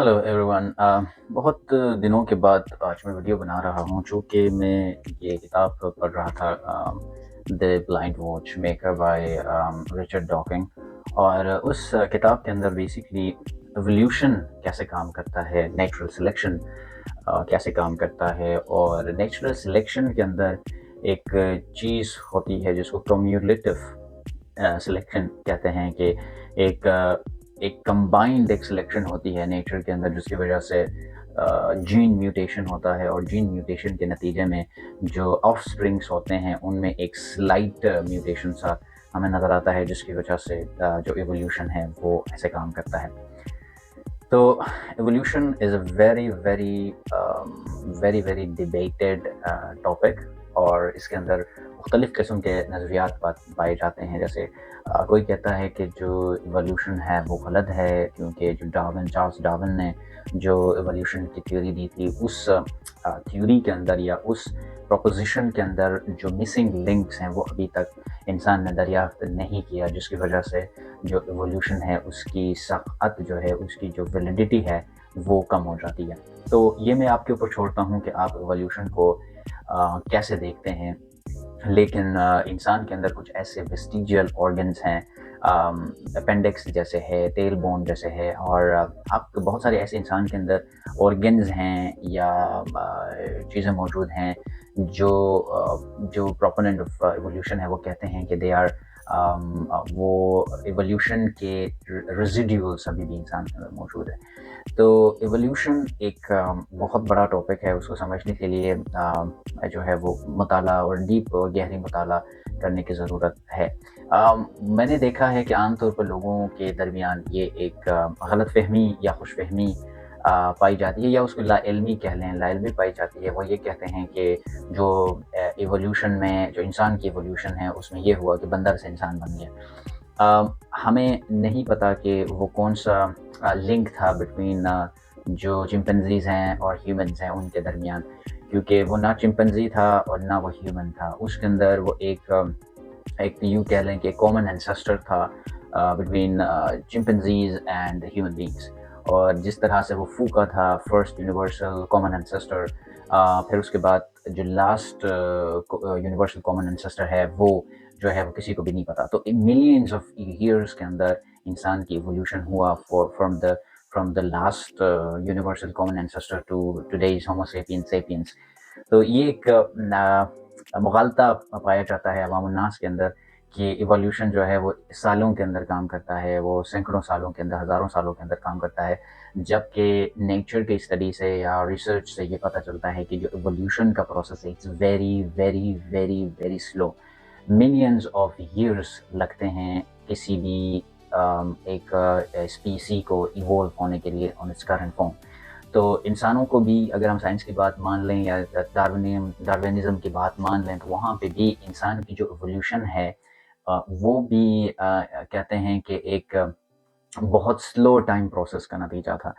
Hello everyone. बहुत दिनों के बाद आज मैं वीडियो बना रहा हूँ, चूँकि मैं ये किताब पढ़ रहा था, the blind watch maker by Richard docking. और उस किताब के अंदर बेसिकली एवोल्यूशन कैसे काम करता है, नेचुरल सिलेक्शन कैसे काम करता है, और नेचुरल सिलेक्शन के अंदर एक चीज़ होती है जिसको क्यूमुलेटिव सिलेक्शन कहते हैं कि एक एक कंबाइंड एक सिलेक्शन होती है नेचर के अंदर, जिसकी वजह से जीन म्यूटेशन होता है, और जीन म्यूटेशन के नतीजे में जो ऑफ स्प्रिंग्स होते हैं उनमें एक स्लाइट म्यूटेशन सा हमें नज़र आता है, जिसकी वजह से जो एवोल्यूशन है वो ऐसे काम करता है। तो evolution is a very very very very debated topic, और इसके अंदर मुख्तलिफ़ किस्म के नज़रियात पाए जाते हैं। जैसे कोई कहता है कि जो एवोल्यूशन है वो गलत है, क्योंकि जो चार्ल्स डार्विन ने जो एवोल्यूशन की थ्योरी दी थी, उस थ्योरी के अंदर या उस प्रोपोजिशन के अंदर जो मिसिंग लिंक्स हैं वो अभी तक इंसान ने दरियाफ्त नहीं किया, जिसकी वजह से जो एवोल्यूशन है उसकी सक़्अत जो है, उसकी जो वैलिडिटी है वो कम हो जाती है। तो ये मैं आपके ऊपर छोड़ता हूँ कि आप एवोल्यूशन को कैसे देखते हैं। लेकिन इंसान के अंदर कुछ ऐसे वेस्टिजियल ऑर्गन्स हैं, अपेंडिक्स जैसे है, टेल बोन जैसे है, और आप बहुत सारे ऐसे इंसान के अंदर ऑर्गन्स हैं या चीज़ें मौजूद हैं जो प्रोपोनेंट ऑफ एवोल्यूशन है वो कहते हैं कि दे आर वो एवोल्यूशन के रेजिड्यूल्स अभी भी इंसान के अंदर मौजूद है। तो एवोल्यूशन एक बहुत बड़ा टॉपिक है, उसको समझने के लिए जो है वो मुताला और डीप और गहरी मुताला करने की ज़रूरत है। मैंने देखा है कि आम तौर पर लोगों के दरमियान ये एक गलतफ़हमी या खुशफ़हमी पाई जाती है, या उसको लाइल्मी कह लें, लाइल्मी पाई जाती है। वो ये कहते हैं कि जो एवोल्यूशन में जो इंसान की एवोल्यूशन है उसमें ये हुआ कि बंदर से इंसान बन गया। हमें नहीं पता कि वो कौन सा लिंक था बिटवीन जो चिंपैंजीज़ हैं और ह्यूमन्स हैं उनके दरमियान, क्योंकि वो ना चिंपैंजी था और ना वो ह्यूमन था। उसके अंदर वो एक यूँ कह लें कि कॉमन एंसेस्टर था बिटवीन चिंपैंजीज़ एंड ह्यूमन बीइंग्स। और जिस तरह से वो फूका था फर्स्ट यूनिवर्सल कॉमन एंसेस्टर, फिर उसके बाद जो लास्ट यूनिवर्सल कॉमन एंसेस्टर है वो जो है वो किसी को भी नहीं पता। तो मिलियंस ऑफ ईयर्स के अंदर इंसान की एवोल्यूशन हुआ from the last universal common ancestor to today's homo sapiens. तो ये एक मुग़ालता पाया जाता है अवाम उन्नास के अंदर कि एवोल्यूशन जो है वो सालों के अंदर काम करता है, वो सैकड़ों सालों के अंदर, हज़ारों सालों के अंदर काम करता है। जबकि नेचर की स्टडी से या रिसर्च से ये पता चलता है कि जो एवोल्यूशन का प्रोसेस है it's very very very very slow. Millions of years लगते हैं किसी भी एक स्पीसी को इवॉल्व होने के लिए ऑन इट्स करंट फॉर्म। तो इंसानों को भी अगर हम साइंस की बात मान लें या डार्विनिज़्म की बात मान लें, तो वहाँ पे भी इंसान की जो एवोल्यूशन है वो भी कहते हैं कि एक बहुत स्लो टाइम प्रोसेस का नतीजा था।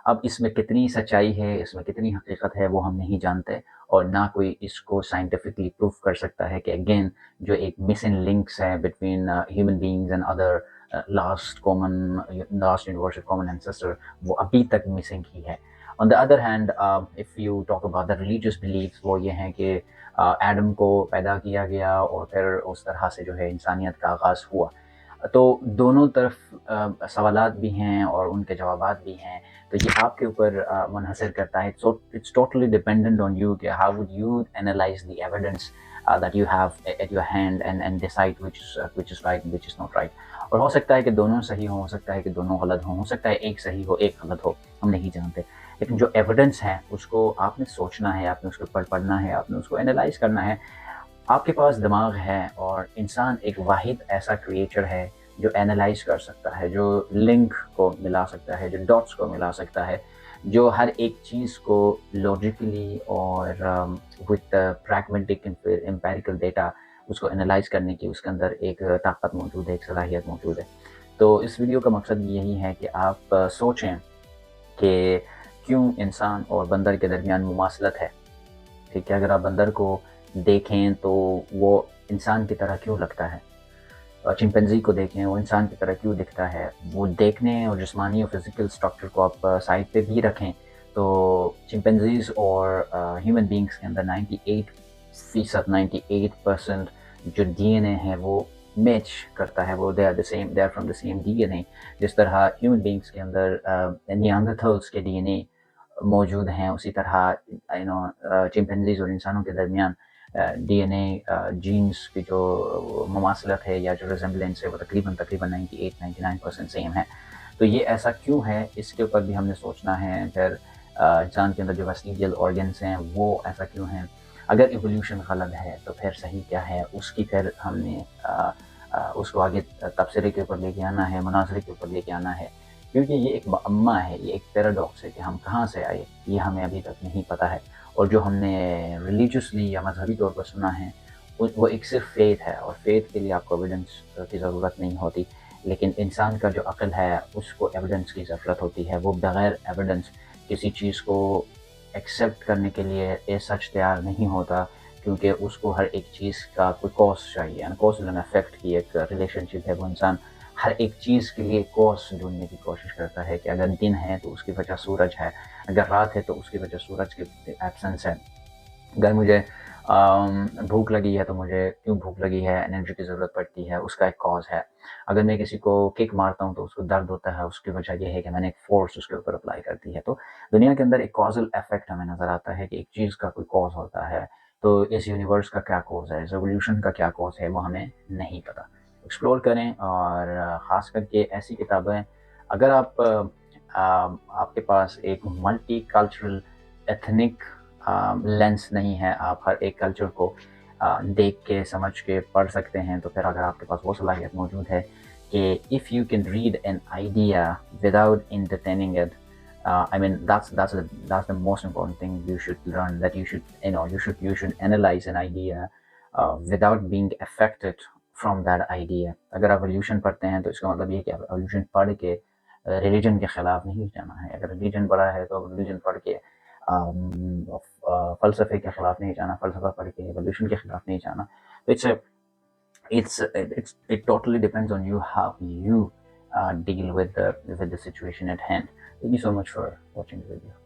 अब इसमें कितनी सच्चाई है, इसमें कितनी हकीकत है वो हम नहीं जानते, और ना कोई इसको साइंटिफिकली प्रूफ कर सकता है कि अगेन जो एक मिसिंग लिंक्स है between human beings and other last universal common ancestor वो अभी तक मिसिंग ही है। On the other hand, if you talk about the religious beliefs, वो ये हैं कि एडम को पैदा किया गया और फिर उस तरह से जो है इंसानियत का आगाज़ हुआ। तो दोनों तरफ सवालात भी हैं और उनके जवाबात भी हैं। तो ये आपके ऊपर मुनहसर करता है। So it's totally dependent on you कि how would you analyse the evidence that you have at your hand and decide which is right and which is not right। और हो सकता है कि दोनों सही हो सकता है कि दोनों गलत हो सकता है एक सही हो एक गलत हो, हम नहीं जानते। लेकिन जो एविडेंस है उसको आपने सोचना है, आपने उसके ऊपर पढ़ना है, आपने उसको एनालाइज करना है। आपके पास दिमाग है, और इंसान एक वाहिद ऐसा क्रिएचर है जो एनालाइज कर सकता है, जो लिंक को मिला सकता है, जो डॉट्स को मिला सकता है, जो हर एक चीज़ को लॉजिकली और विद प्रैग्मेटिक एम्पिरिकल डेटा उसको एनालाइज करने की उसके अंदर एक ताकत मौजूद है, एक सलाहियत मौजूद है। तो इस वीडियो का मकसद यही है कि आप सोचें कि क्यों इंसान और बंदर के दरमियान मुमासलत है। ठीक है, अगर आप बंदर को देखें तो वो इंसान की तरह क्यों लगता है। چمپینزی کو دیکھیں، وہ انسان کی طرح کیوں دکھتا ہے، وہ دیکھنے اور جسمانی اور فزیکل اسٹرکچر کو آپ سائڈ پہ بھی رکھیں تو چمپینزیز اور ہیومن بینگس کے اندر 98%، 98% جو ڈی این اے ہے وہ میچ کرتا ہے، وہ they are the same, they are from the same D N A. جس طرح ہیومن بینگس کے اندر نیاندرتھلس کے ڈی این اے موجود ہیں، اسی طرح چمپینزیز اور انسانوں کے درمیان ڈی این اے جینس کی جو مماثلت ہے یا جو ریزمبلنس ہے وہ تقریباً 98-99% سیم ہے. تو یہ ایسا کیوں ہے، اس کے اوپر بھی ہم نے سوچنا ہے. پھر انسان کے اندر جو ویسٹیجیل آرگنس ہیں وہ ایسا کیوں ہیں، اگر ایولیوشن غلط ہے تو پھر صحیح کیا ہے، اس کی پھر ہم نے اس کو آگے تبصرے کے اوپر لے کے آنا ہے، مناظرے کے اوپر لے کے آنا ہے، کیونکہ یہ ایک معمہ ہے، یہ ایک پیراڈاکس ہے کہ ہم کہاں سے آئے یہ ہمیں ابھی تک نہیں پتہ ہے. اور جو ہم نے ریلیجیسلی یا مذہبی طور پر سنا ہے وہ ایک صرف فیتھ ہے، اور فیتھ کے لیے آپ کو ایویڈنس کی ضرورت نہیں ہوتی. لیکن انسان کا جو عقل ہے اس کو ایویڈنس کی ضرورت ہوتی ہے، وہ بغیر ایویڈنس کسی چیز کو ایکسیپٹ کرنے کے لیے سچ تیار نہیں ہوتا، کیونکہ اس کو ہر ایک چیز کا کوئی کوز چاہیے، یعنی کوز اینڈ افیکٹ کی ایک ریلیشن شپ ہے. وہ انسان ہر ایک چیز کے لیے کوز ڈھونڈنے کی کوشش کرتا ہے کہ اگر دن ہے تو اس کی وجہ سورج ہے، اگر رات ہے تو اس کی وجہ سورج کی ایبسنس ہے. اگر مجھے بھوک لگی ہے تو مجھے کیوں بھوک لگی ہے، انرجی کی ضرورت پڑتی ہے، اس کا ایک کاز ہے. اگر میں کسی کو کک مارتا ہوں تو اس کو درد ہوتا ہے، اس کی وجہ یہ ہے کہ میں نے ایک فورس اس کے اوپر اپلائی کر دی ہے. تو دنیا کے اندر ایک کازل ایفیکٹ ہمیں نظر آتا ہے کہ ایک چیز کا کوئی کاز ہوتا ہے، تو اس یونیورس کا کیا کاز ہے، اس ایولیوشن کا کیا کاز ہے، وہ ہمیں نہیں پتہ. ایکسپلور کریں، اور خاص کر کے ایسی کتابیں اگر آپ کے پاس ایک ملٹی کلچرل ایتھنک لینس نہیں ہے، آپ ہر ایک کلچر کو دیکھ کے سمجھ کے پڑھ سکتے ہیں، تو پھر اگر آپ کے پاس وہ صلاحیت موجود ہے کہ if you can read an idea without entertaining it, I mean that's the most important thing you should learn, that you should analyze an idea without being affected from that idea. اگر آپ evolution پڑھتے ہیں تو اس کا مطلب یہ کہ آپ ایولیوشن پڑھ کے ریلیجن کے خلاف نہیں جانا ہے. اگر ریلیجن پڑھا ہے تو ریلیجن پڑھ کے فلسفے کے خلاف نہیں جانا، فلسفہ پڑھ کے ایولیوشن کے خلاف نہیں جانا. It totally depends on you how you deal with the situation at hand. Thank you so much for watching the video.